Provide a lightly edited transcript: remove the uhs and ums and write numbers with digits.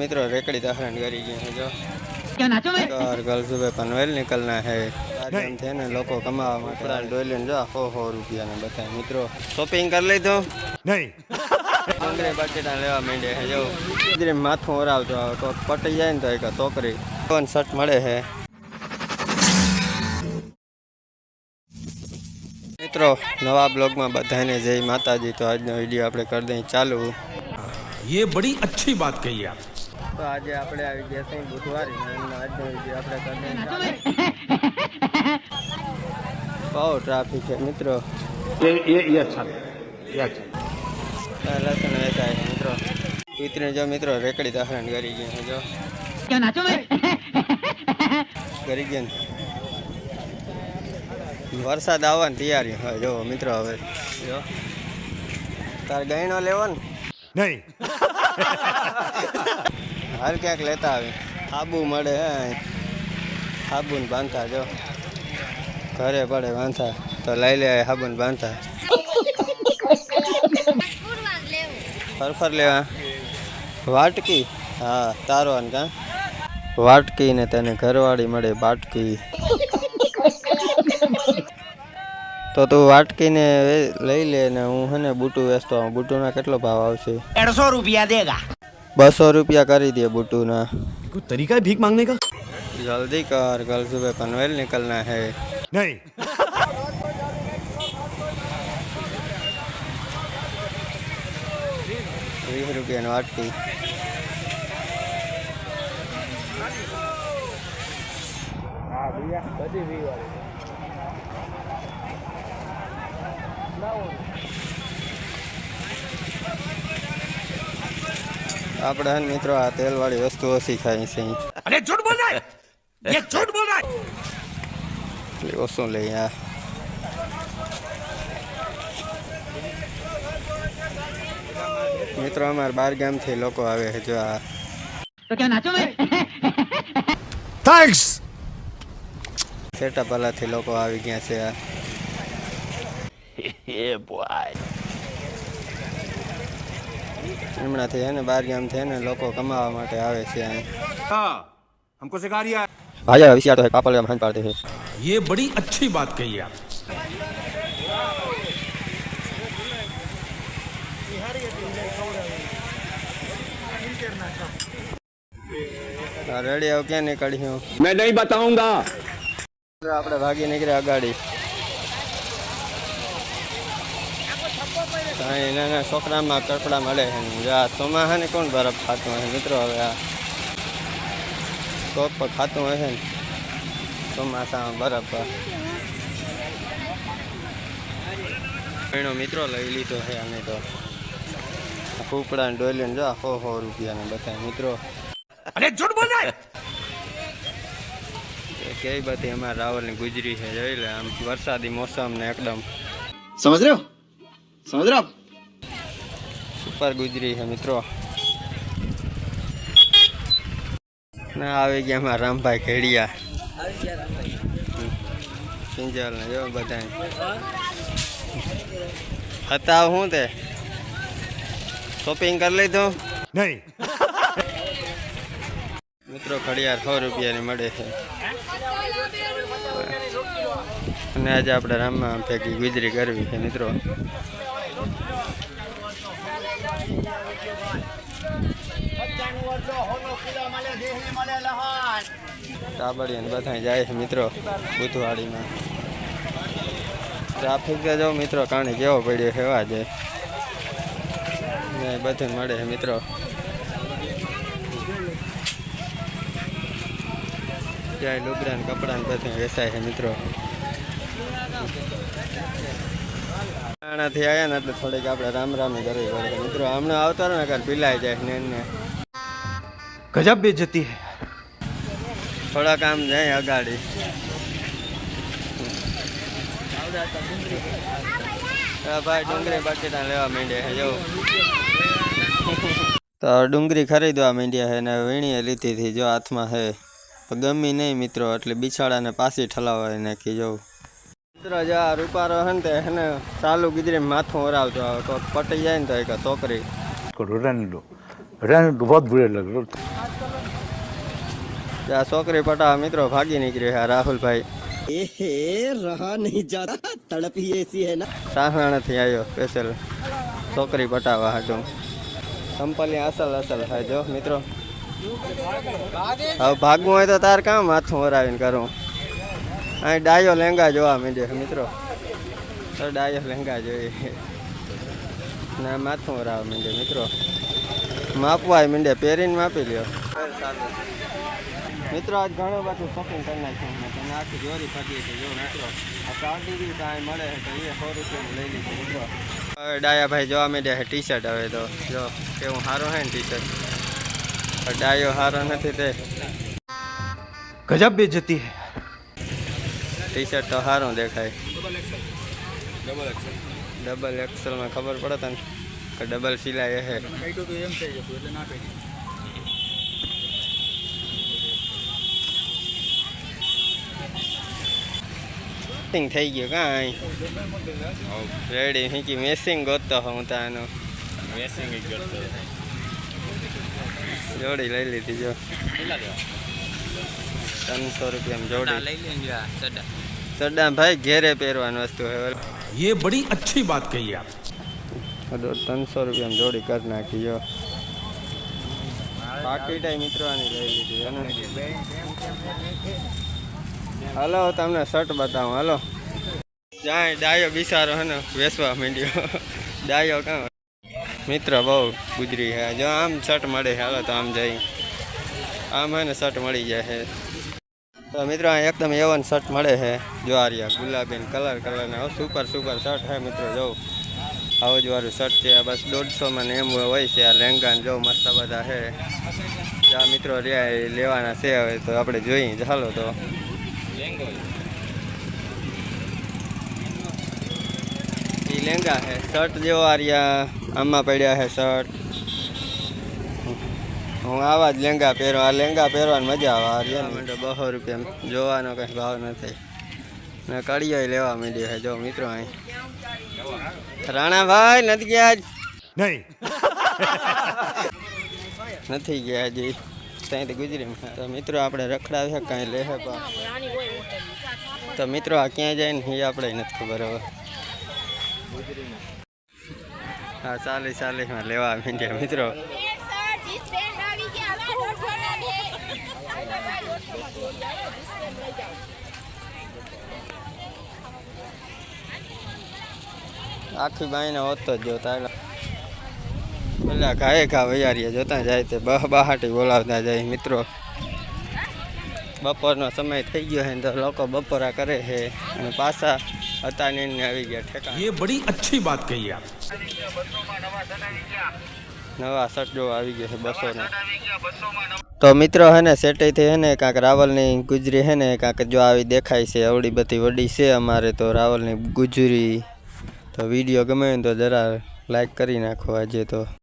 मित्रों रेकड़ी दहरण करी गए हैं जो क्या नाचो में और कल सुबह पनवेल निकलना है। आजम थे ने लोको कमावा માટે ડોલીને જો 100 રૂપિયા ને બતાય મિત્રો શોપિંગ કરી લીધો નહીં ડુંગળી બટેટા લેવા માંડ્યા છે જો ઇધરે માથું ઓરાવતો તો પટી જાય ને તો એક છોકરી કોન શર્ટ મળે છે મિત્રો નવા બ્લોગ માં બધાને જય માતાજી। તો આજનો વિડિયો આપણે કરી દઈએ ચાલુ। ये बड़ी अच्छी बात कही आप। तो आज આપણે આવી ગયા છે બુધવારે અને આજનો વિડિયો આપણે કરી દઈએ ચાલુ। બહુ ટ્રાફિક છે મિત્રો। ये अच्छा ये अच्छा લસણ વેચાય છે મિત્રો। ઇતને જો મિત્રો રેકડી દહરણ કરી ગઈ છે જો क्या नाचो में કરી ગયા વરસાદ આવવાની તૈયારી હોય જો મિત્રો। હવે જો તાર ગઈનો લેવો ને नहीं હાલ ક્યાંક લેતા આવે સાબુ મળે હે સાબુન બાંધતા જો ઘરે પડે બાંધતા તો લઈ લે સાબુન બાંધતા ફરફર લેવા વાટકી હા તારો ને કા વાટકી ને તને ઘરવાળી મળે બાટકી તો તું વાટકી ને લઈ લે ને હું હે ને બુટુ વેચતો આવું। બુટુના કેટલો ભાવ આવશે 150 रुपया देगा। 200 रुपया કરી દે બુટુના। कोई तरीका है भीख मांगने का? जल्दी कर कल सुबह पनवेल निकलना है। नहीं 20 रुपया वाटकी આપણે મિત્રો આ તેલ વાળી વસ્તુ ઓછી ખાઈ છે। अरे झूठ बोल रहा है ये झूठ बोल रहा है। એટલે ઓછું લઈ આ મિત્રો અમાર બાર ગામથી લોકો આવે છે જો આ તો ક્યાં નાચો મે थैंक्स સેટા પલાથી લોકો આવી ગયા છે આ ये बॉय હમણાંથી હે ને બાર ગામથી હે ને લોકો કમાવા માટે આવે છે અહીં। हाँ हमको सिखा रिया है। ભાજા વિશે તો પાપલ ગામ હાંજ પાડते हैं। ये बड़ी अच्छी बात कही आप। રેડી આવ ક્યાં નીકળી હું मैं नहीं बताऊंगा। આપણે ભાગી નીકળ્યા અગાડી કાંઈ નાના છોકરામાં કપડા મળે છે જો આ ચોમાસાને કોણ બરફ ખાતું હશે મિત્રો। હવે આ ટોપ પર ખાતું હશે ને ચોમાસામાં બરફ એનો મિત્રો લઈ લીધો છે અમે તો ફૂપડા ને ડોલીને જો 100 રૂપિયા ને બતાય મિત્રો। अरे झूठ बोल रहा है। કેવી બધી અમારા રાવલની ગુજરી છે જોઈ લે આમ વરસાદી મોસમ ને એકદમ समझ रहे हो आप? સુપર ગુજરી છે મિત્રો। ના આવી ગયા અમારા રામભાઈ ખેડિયા સિંજલ ને જો બધા હતા હું તે શોપિંગ કરી લીધું नहीं મિત્રો ખડિયાર 100 રૂપિયાની મળે છે અને આજે આપણે રામમાં ભેગી ગુજરી કરવી છે મિત્રો। તાબડિયા બધા જાય છે મિત્રો બુધવાડીમાં। ટ્રાફિક જો મિત્રો કારણે કેવો પડ્યો છે એવા છે બધું મળે છે મિત્રો। ત્યાં લુગડા ને કપડા ને બધું વેચાય છે મિત્રો। આનાથી આવ્યા ને એટલે થોડીક આપણે રામ રામી કરવી પડે મિત્રો। હમણાં આવતા ને કાલ પીલાઈ જાય ને એને गजब बेइज्जती है। થોડા કામ જાય અગાડી ભાઈ ડુંગળી બટેટા લેવા માંડ્યા છે જો તો ડુંગળી ખરીદવા માંડ્યા છે ને વીણીએ લીધી હતી જો હાથમાં છે તો ગમી નહીં મિત્રો એટલે બિછાડાને પાછી ઠલાવા નાખી જો મિત્રો જો આ રૂપારો હે ને એને ચાલુ કીધું માથું ઓરાવતો આવે તો પટી જાય ને તો એક છોકરી रन लो रहने तो बहुत बुरे लग रहे। આ છોકરી પટાવા મિત્રો ભાગી નીકળી છે રાહુલભાઈ रहा नहीं जाता तड़प ही ऐसी है ना સાહણાથી આવ્યો સ્પેશિયલ છોકરી પટાવા હાટું સંપલી અસલ થાય જો મિત્રો હવે ભાગવું હોય તો તાર કામ માથું વરાવીને કરું અહીં ડાયો લેંગા જોવા માંડ્યો મિત્રો તો ડાયો લેંગા જોઈએ ના માથું વરાવવા માંડ્યો મિત્રો માપવા માંડે પહેરીને માપી લ્યો મિત્રો આજ ઘણું બધું શોપિંગ કરી નાખ્યું તમે આખી જોરી ફગી છે જો મિત્રો આ સાડી બી કાંઈ મળે તો એ 100 રૂપિયાનું લઈ લીધું મિત્રો હવે ડાયાભાઈ જોવા માંડ્યા છે ટી શર્ટ હવે તો જો કેવું સારું છે ને ટી શર્ટ ડાયો સારો નથી તે गजब बेइज्जती है ટી શર્ટ તો સારું દેખાય ડબલ એક્સેલમાં ખબર પડે તને કે ડબલ સિલાઈ હે થઈ ગયું કાંઈ રેડી હિંકી મેસિંગ ગોતતો હું તાનું જોડી લઈ લીધી જો 300 રૂપિયામાં જોડી ચડ્ડા ભાઈ ઘેરે પહેરવાની વસ્તુ હે ये बड़ी अच्छी बात कही आप 300 રૂપિયામાં જોડી કરી નાખી જો પાકીટાઈ મિત્રોની લઈ લીધી અને હાલો તમને શર્ટ બતાવું હાલો જાય ડાયો બિસારો હે ને વેચવા માંડ્યો ડાયો કાં મિત્ર બહુ ગુજરી હે જો આમ શર્ટ મળે હાલો તો આમ જઈ આમ હે ને શર્ટ મળી જાય છે તો મિત્રો આ એકદમ એવન શર્ટ મળે છે જો આ રહ્યા ગુલાબી કલરના સુપર શર્ટ છે મિત્રો જો આવું જ વાળું શર્ટ છે બસ 150 ને એમ હોય છે આ લેંગા જો મસ્ત બધા છે આ મિત્રો રહ્યા લેવાના છે હવે તો આપણે જોઈએ ચાલો તો એ લેંગા છે શર્ટ જેવો આ રહ્યા આમાં પડ્યા છે શર્ટ હું આવા જ લેંગા પહેરવા આ લેંગા પહેરવાની મજા આવે આ રહ્યા ને 200 રૂપિયા જોવાનો કંઈ ભાવ નથી ને કડિયો લેવા માંડ્યો છે જો મિત્રો અહીં રાણાભાઈ નથી ગયા नहीं નથી ગયા હજી ત્યાંથી ગુજરી તો મિત્રો આપણે રખડાવ્યા કાંઈ લે પણ તો મિત્રો આ ક્યાં જાય ને એ આપણે નથી ખબર હવે હા 40 લેવા માંડ્યા મિત્રો આખી બાઈને હોતો જ જોતા પેલા ઘાએ ઘા વૈયારીએ જોતા જાય તે બહાટી બોલાવતા જાય મિત્રો બપોરનો સમય થઈ ગયો છે તો લોકો બપોરા કરે છે અને પાછા અત્યારે આવી ગયા ઠેકા ये बड़ी अच्छी बात कही आप નવા શર્ટ જો આવી ગયો છે 200 તો મિત્રો હે ને સેટેથી હે ને કાંક રાવલની ગુજરી હે ને કાંક જો આવી દેખાય છે અવડી બધી વડી છે અમારે તો રાવલની ગુજરી તો વિડીયો ગમે તો જરા લાઈક કરી નાખો આજે તો